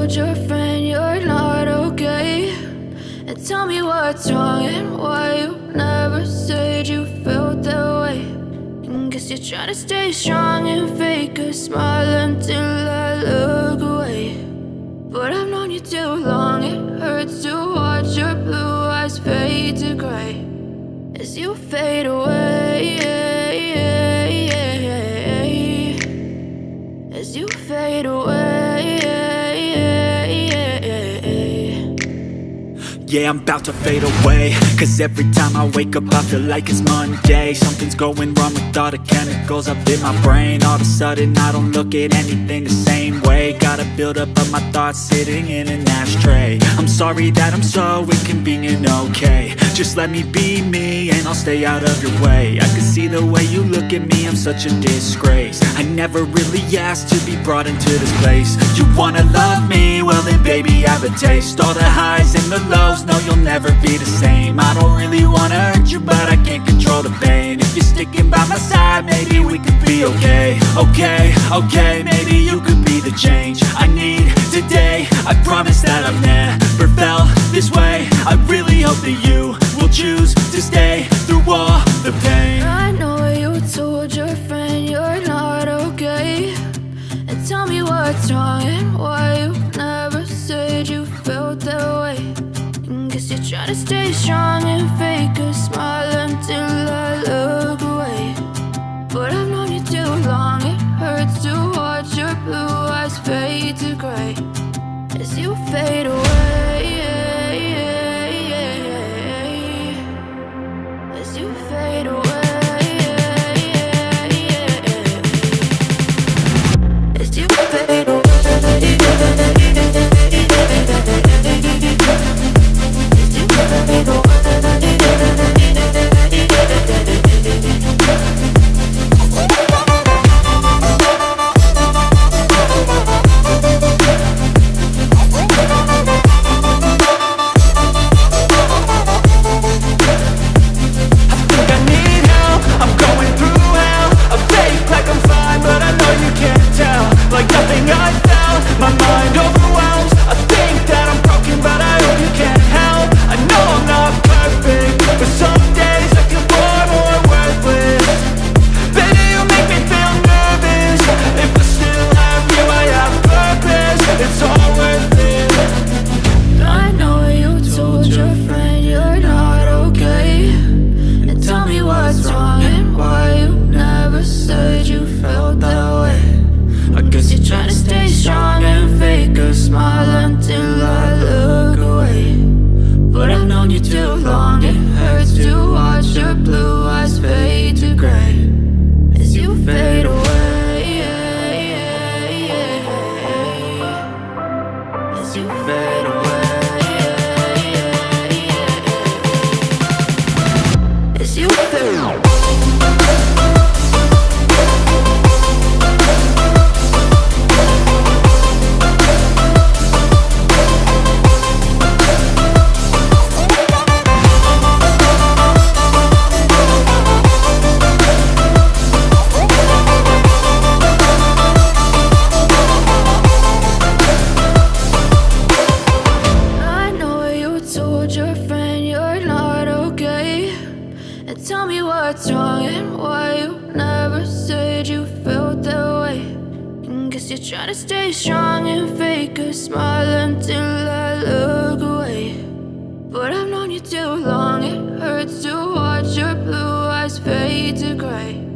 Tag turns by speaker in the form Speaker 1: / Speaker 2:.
Speaker 1: told your friend you're not okay? And tell me what's wrong and why you never said you felt that way. And guess you're trying to stay strong and fake a smile until I look away. But I've known you too long, it hurts to watch your blue eyes fade to gray as you fade away, as you fade away.
Speaker 2: Yeah, I'm about to fade away, cause every time I wake up I feel like it's Monday. Something's going wrong with all the chemicals up in my brain. All of a sudden I don't look at anything the same way. Gotta build up of my thoughts sitting in an ashtray. I'm sorry that I'm so inconvenient, okay? Just let me be me and I'll stay out of your way. I can see the way you look at me, I'm such a disgrace. I never really asked to be brought into this place. You wanna love me? Well then baby, have a taste. All the highs and the lows, no, you'll never be the same. I don't really wanna hurt you, but I can't control the pain. If you're sticking by my side, maybe we could be okay. Okay, maybe you could be the change I need today. I promise that I've never felt this way. I really hope that you will choose to stay through all the pain.
Speaker 1: I know you told your friend you're not okay. And tell me what's wrong and why you never said you felt that way. Guess you're trying to stay strong and fake a smile until I look away. But I've known you too long, it hurts to watch your blue eyes fade to gray as you fade away, as you fade away, as you fade away. Tell me what's wrong and why you never said you felt that way. And guess you're trying to stay strong and fake a smile until I look away. But I've known you too long, it hurts to watch your blue eyes fade to gray